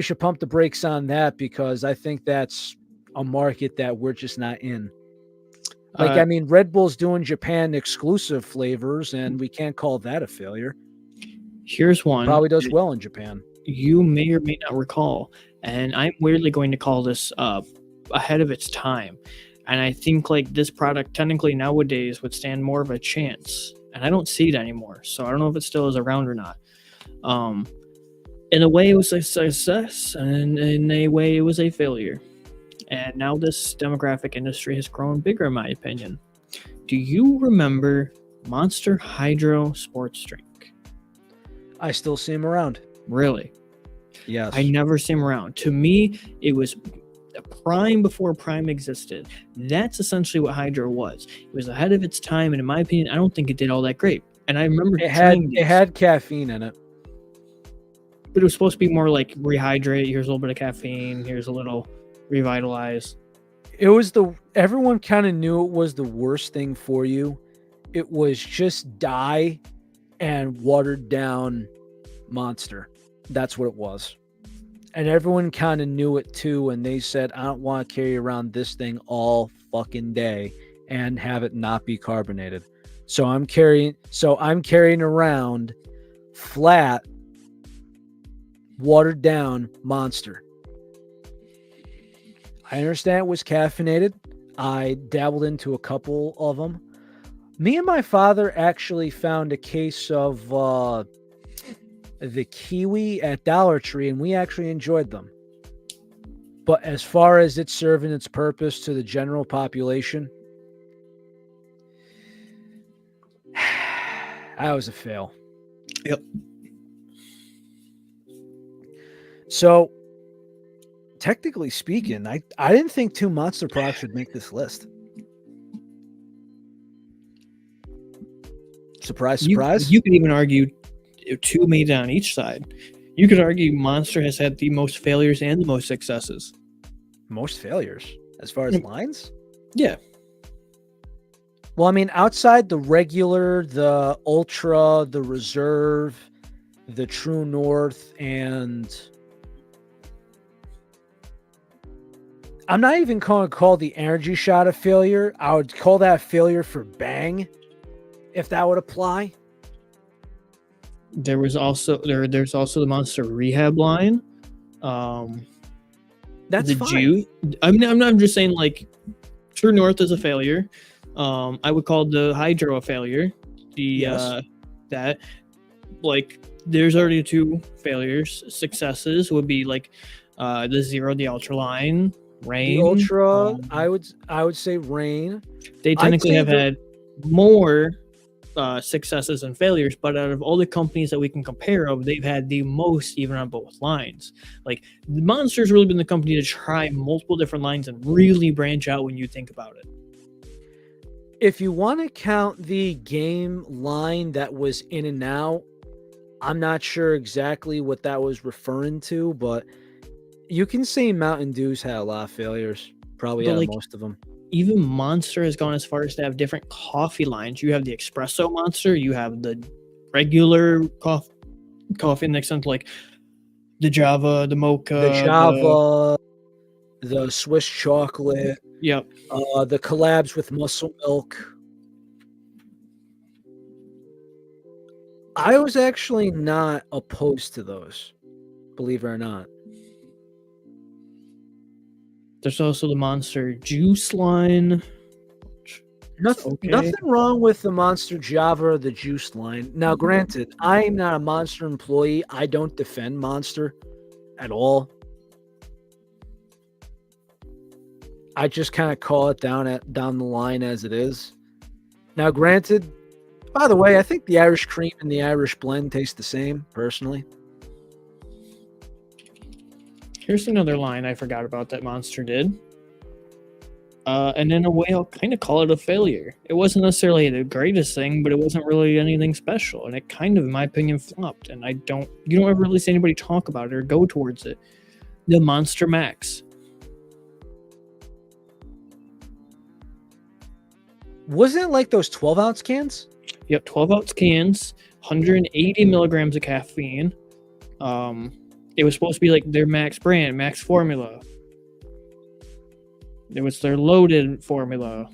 should pump the brakes on that, because I think that's a market that we're just not in. I mean, Red Bull's doing Japan exclusive flavors, and we can't call that a failure. Here's one. Probably does well in Japan. You may or may not recall, and I'm weirdly going to call this ahead of its time. And I think this product technically nowadays would stand more of a chance. And I don't see it anymore. So I don't know if it still is around or not. In a way, it was a success, and in a way, it was a failure. And now this demographic industry has grown bigger, in my opinion. Do you remember Monster Hydro sports drink? I still see him around. Really? Yes. I never see him around. To me, it was Prime before Prime existed. That's essentially what Hydro was. It was ahead of its time, and in my opinion, I don't think it did all that great. And I remember it had caffeine in it. But it was supposed to be more like rehydrate. Here's a little bit of caffeine. Here's a little revitalize. It was everyone kind of knew it was the worst thing for you. It was just dye and watered down Monster. That's what it was. And everyone kind of knew it too. And they said, I don't want to carry around this thing all fucking day and have it not be carbonated. So I'm carrying around flat, watered down Monster. I understand it was caffeinated. I dabbled into a couple of them. Me and my father actually found a case of the kiwi at Dollar Tree, and we actually enjoyed them. But as far as it serving its purpose to the general population, that was a fail. Yep. So, technically speaking, I didn't think 2 Monster products would make this list. Surprise, surprise. You could even argue 2 made it on each side. You could argue Monster has had the most failures and the most successes. Most failures? As far as lines? Yeah. Well, I mean, outside the regular, the Ultra, the Reserve, the True North, and I'm not even going to call the Energy Shot a failure. I would call that a failure for Bang, if that would apply. There was also there's also the Monster Rehab line. That's the fine. I'm just saying, True North is a failure. I would call the Hydro a failure. Yes. there's already 2 failures. Successes would be like the Zero, the Ultra line, The Rain. Ultra, I would say Rain. They I'd technically say have had more successes and failures, but out of all the companies that we can compare of, they've had the most even on both lines. Like Monster's really been the company to try multiple different lines and really branch out when you think about it. if you want to count the game line that was in and out, I'm not sure exactly what that was referring to, but you can say Mountain Dew's had a lot of failures. Probably But had like most of them. even Monster has gone as far as to have different coffee lines. You have the espresso Monster, you have the regular coffee, and next to like the Java, the Mocha, The Java, the Swiss chocolate, yep. the collabs with Muscle Milk. I was actually not opposed to those, believe it or not. There's also the Monster Juice line. Nothing wrong with the Monster Java or the Juice line. Now, granted, I'm not a Monster employee. I don't defend Monster at all. I just kind of call it down the line as it is. Now, granted, by the way, I think the Irish cream and the Irish blend taste the same, personally. Here's another line I forgot about that Monster did. And in a way, I'll kind of call it a failure. It wasn't necessarily the greatest thing, but it wasn't really anything special, and it kind of, in my opinion, flopped. And you don't ever really see anybody talk about it or go towards it. The Monster Max. Wasn't it like those 12-ounce cans? Yep, 12-ounce cans, 180 milligrams of caffeine. It was supposed to be like their Max brand, Max formula. It was their loaded formula.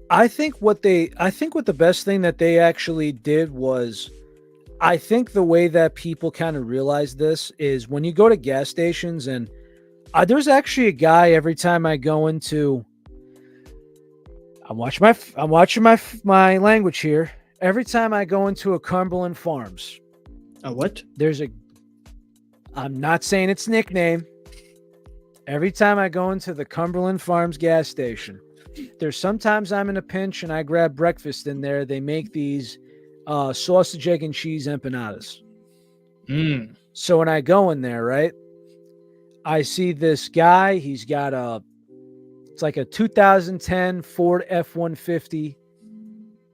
I think what the best thing that they actually did was, I think the way that people kind of realize this is when you go to gas stations, and there's actually a guy every time I go into. I'm watching my language here. Every time I go into a Cumberland Farms, A what? I'm not saying its nickname. Every time I go into the Cumberland Farms gas station, there's sometimes I'm in a pinch and I grab breakfast in there. They make these sausage, egg, and cheese empanadas. So when I go in there, right, I see this guy. He's got it's like a 2010 Ford F-150.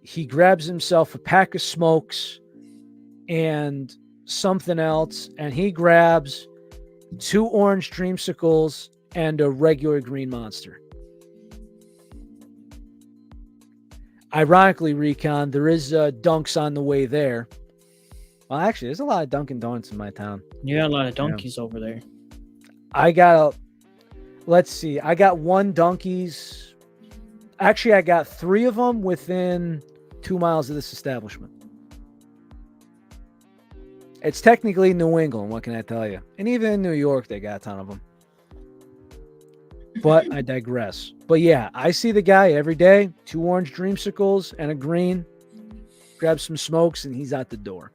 He grabs himself a pack of smokes and something else, and he grabs 2 orange dreamsicles and a regular green Monster. Ironically, Recon, there is Dunks on the way there. Well, actually, there's a lot of Dunkin' Donuts in my town. You got a lot of donkeys over there. Let's see. I got 1 Dunkies. Actually, I got 3 of them within 2 miles of this establishment. It's technically New England, what can I tell you? And even in New York, they got a ton of them. But I digress. But yeah, I see the guy every day, 2 orange dreamsicles and a green, grab some smokes, and he's out the door.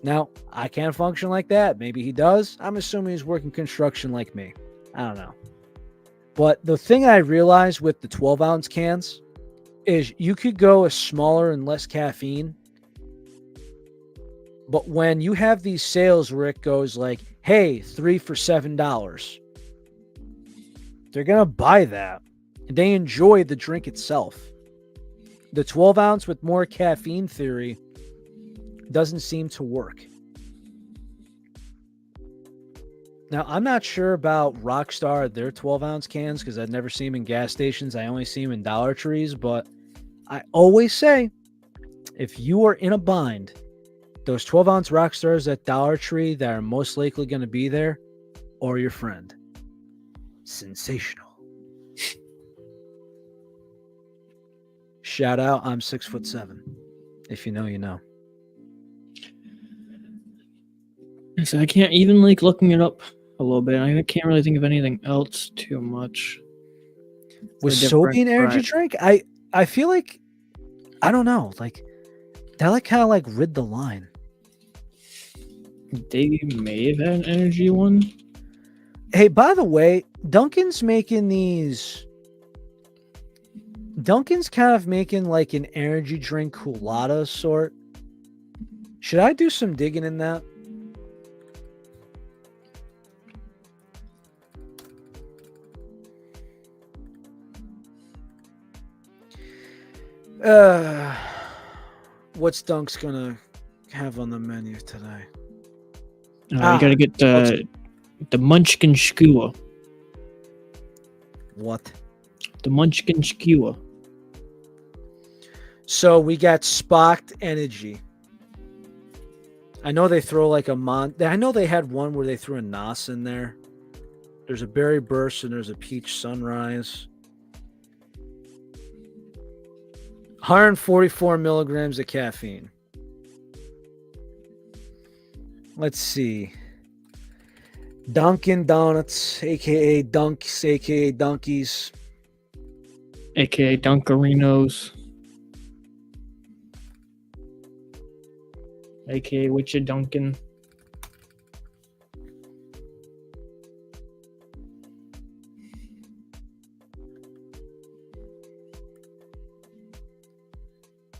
Now, I can't function like that. Maybe he does. I'm assuming he's working construction like me. I don't know. But the thing I realized with the 12-ounce cans is you could go a smaller and less caffeine. But when you have these sales where it goes like, hey, 3 for $7, they're going to buy that. And they enjoy the drink itself. The 12-ounce with more caffeine theory doesn't seem to work. Now, I'm not sure about Rockstar, their 12-ounce cans, because I've never seen them in gas stations. I only see them in Dollar Trees. But I always say, if you are in a bind, those 12-ounce Rockstars at Dollar Tree that are most likely going to be there, or your friend. Sensational. Shout out, I'm 6'7". If you know, you know. So I can't even like looking it up a little bit. I can't really think of anything else too much. With soapy and energy drink, I feel like, I don't know, like That kind of rid the line. They may have had an energy one. Hey, by the way, Dunkin's kind of making an energy drink colada sort. Should I do some digging in that? What's Dunk's gonna have on the menu today? You gotta get the Munchkin Skewer. What? The Munchkin Skewer. So we got Sparked Energy. I know they throw I know they had one where they threw a Nos in there. There's a Berry Burst and there's a Peach Sunrise. 144 milligrams of caffeine. Let's see. Dunkin' Donuts, aka Dunks, aka Dunkies, aka Dunkarinos, aka Witcha Dunkin'.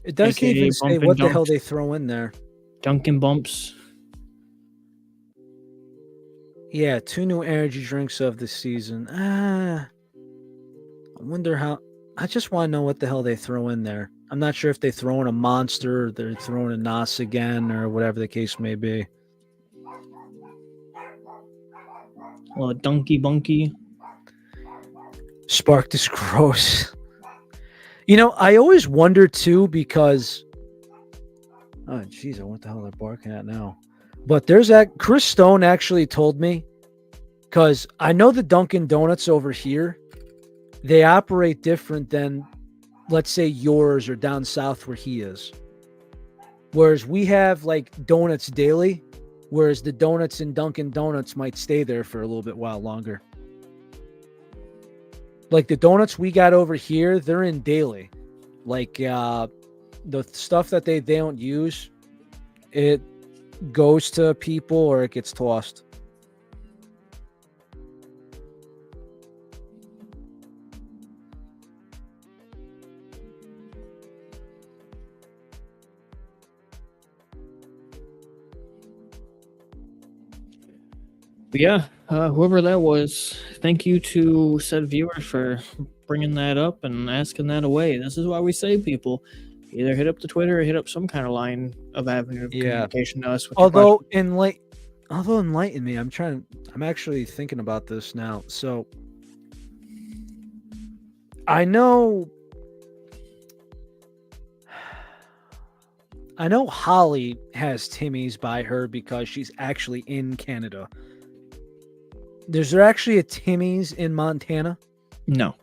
It doesn't AKA even say Bump and what the hell Dunks. they throw in there. Dunkin' Bumps. Yeah, 2 new energy drinks of the season. I wonder how. I just want to know what the hell they throw in there. I'm not sure if they throw in a Monster or they're throwing a Nos again or whatever the case may be. Well, Dunky Bunky. Sparked is gross. I always wonder too because. Oh, jeez, what the hell they're barking at now? But there's that. Chris Stone actually told me, because I know the Dunkin' Donuts over here, they operate different than, let's say, yours or down south where he is. Whereas we have donuts daily, whereas the donuts in Dunkin' Donuts might stay there for a little bit while longer. The donuts we got over here, they're in daily. The stuff that they don't use, it goes to people or it gets tossed. But yeah, whoever that was, thank you to said viewer for bringing that up and asking that away. This is why we say, people, either hit up the Twitter or hit up some kind of line of avenue of communication to us. With although enlighten me, I'm actually thinking about this now. So I know Holly has Timmy's by her because she's actually in Canada. Is there actually a Timmy's in Montana? No,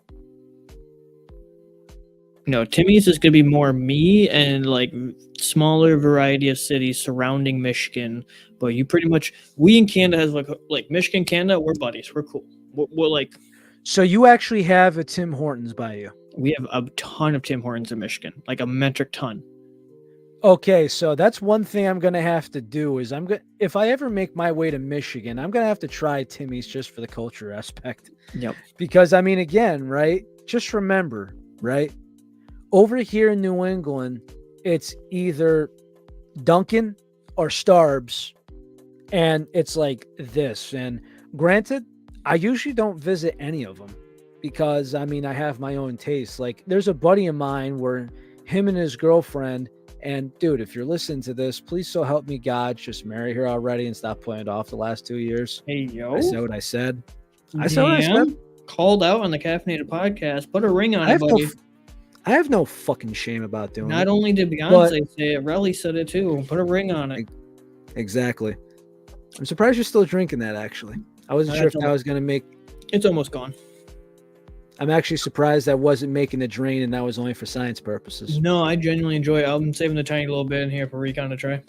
Timmy's is going to be more me and smaller variety of cities surrounding Michigan. But you pretty much, we in Canada has like Michigan, Canada, we're buddies. We're cool. We're So you actually have a Tim Hortons by you? We have a ton of Tim Hortons in Michigan, like a metric ton. Okay, so that's one thing I'm gonna have to do is if I ever make my way to Michigan, I'm gonna have to try Timmy's just for the culture aspect. Yep. Because again, right? Just remember, right? Over here in New England, it's either Dunkin' or Starbucks, and it's like this. And granted, I usually don't visit any of them because I have my own taste. There's a buddy of mine where him and his girlfriend. And dude, if you're listening to this, please so help me God, just marry her already and stop putting it off the last 2 years. Hey, yo. I said what I said. Called out on the Caffeinated podcast. Put a ring on it, buddy. I have no fucking shame about doing it. Not only did Beyonce say it, Relly said it too. Put a ring on it. Exactly. I'm surprised you're still drinking that, actually. I wasn't sure if that was going to make... It's almost gone. I'm actually surprised that wasn't making a drain and that was only for science purposes. No, I genuinely enjoy it. I'm saving the tiny little bit in here for Recon to try.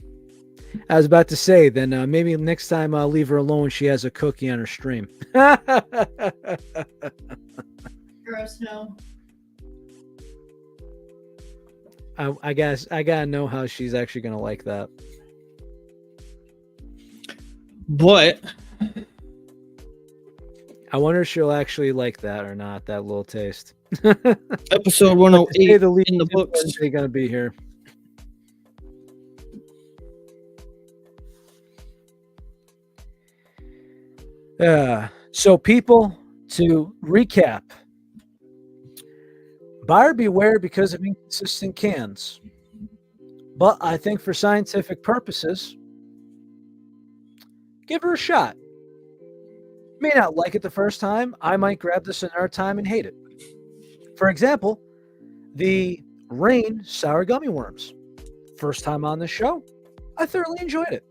I was about to say, then maybe next time I'll leave her alone. She has a cookie on her stream. Gross, no. I guess I gotta know how she's actually gonna like that. But I wonder if she'll actually like that or not. That little taste. episode But to say 108 the least, in the Tim books. Wednesday gonna be here. So people, to recap, buyer beware because of inconsistent cans. But I think for scientific purposes, give her a shot. May not like it the first time. I might grab this another time and hate it. For example, the Rain Sour Gummy Worms. First time on the show, I thoroughly enjoyed it.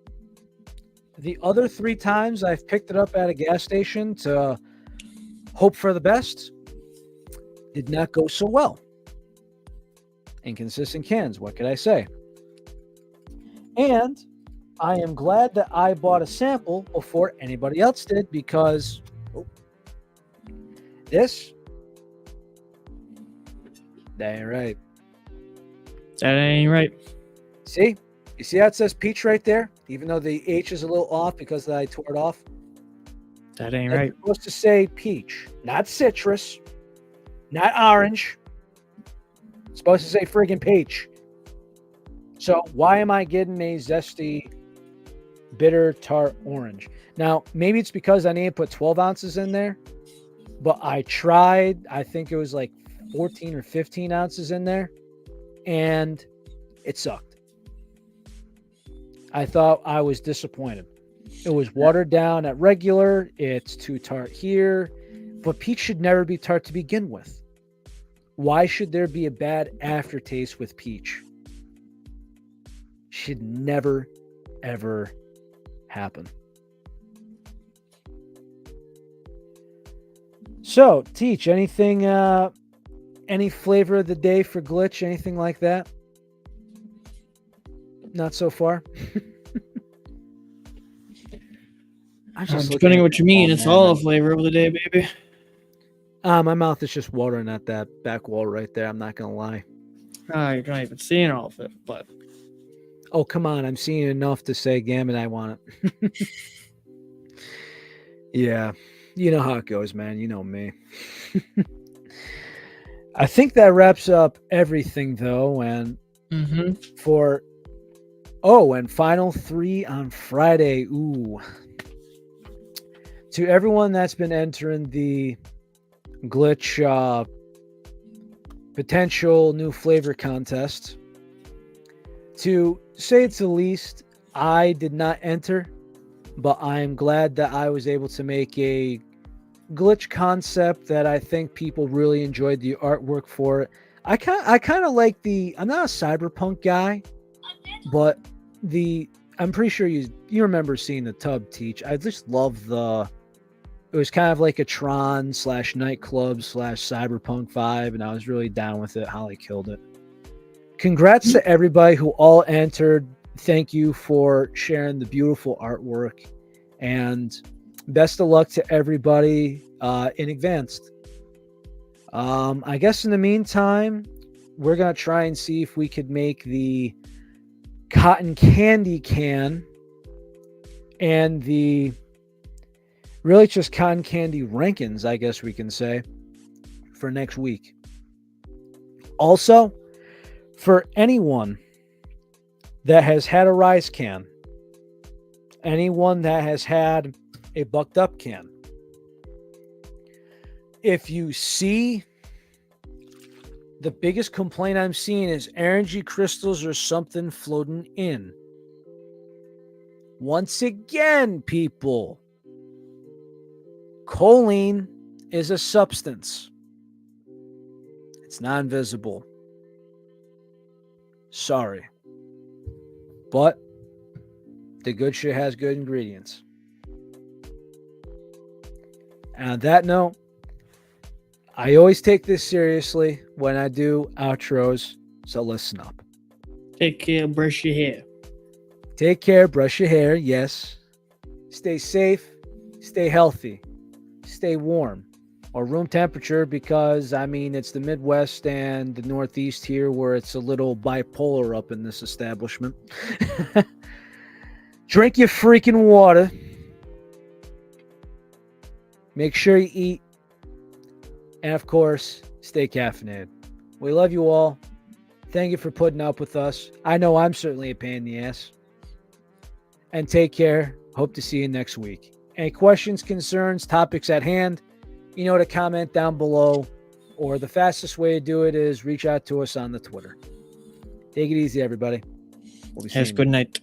The other 3 times I've picked it up at a gas station to hope for the best, did not go so well. Inconsistent cans, what could I say? And I am glad that I bought a sample before anybody else did because this, that ain't right. That ain't right. See? You see how it says peach right there? Even though the H is a little off because I tore it off. That ain't It's right. supposed to say peach, not citrus, not orange. It's supposed to say friggin' peach. So why am I getting a zesty, bitter, tart orange? Now, maybe it's because I need to put 12 ounces in there, but I tried, I think it was like 14 or 15 ounces in there, and it sucked. I thought I was disappointed. It was watered down at regular. It's too tart here. But peach should never be tart to begin with. Why should there be a bad aftertaste with peach? Should never, ever happen. So, Teach, anything, any flavor of the day for Glitch? Anything like that? Not so far. Depending on what you mean, it's all a flavor of the day, baby. My mouth is just watering at that back wall right there. I'm not gonna lie. You're not even seeing all of it, but oh come on, I'm seeing enough to say, "Gammon, I want it." Yeah, you know how it goes, man. You know me. I think that wraps up everything, though, and for and final 3 on Friday. Ooh. To everyone that's been entering the Glitch potential new flavor contest, to say it's the least, I did not enter, but I'm glad that I was able to make a Glitch concept that I think people really enjoyed the artwork for it. I kind of like I'm not a cyberpunk guy, but I'm pretty sure you remember seeing the tub, Teach. I just love it was kind of like a Tron / nightclub / cyberpunk vibe, and I was really down with it. Holly killed it. Congrats to everybody who all entered. Thank you for sharing the beautiful artwork, and best of luck to everybody in advance. I guess in the meantime, we're going to try and see if we could make the cotton candy can and the really just cotton candy rankings, I guess we can say, for next week. Also, for anyone that has had a rice can, anyone that has had a bucked up can, if you see, the biggest complaint I'm seeing is energy crystals or something floating in. Once again, people, choline is a substance. It's not invisible. Sorry. But the good shit has good ingredients. And on that note, I always take this seriously when I do outros, so listen up. Take care, brush your hair. Take care, brush your hair, yes. Stay safe, stay healthy, stay warm. or room temperature, because I mean it's the Midwest and the Northeast here where it's a little bipolar up in this establishment. Drink your freaking water. Make sure you eat. And of course, stay caffeinated. We love you all. Thank you for putting up with us. I know I'm certainly a pain in the ass. And take care. Hope to see you next week. Any questions, concerns, topics at hand, you know, to comment down below, or the fastest way to do it is reach out to us on the Twitter. Take it easy, everybody. We'll be Yes, seeing good you. night.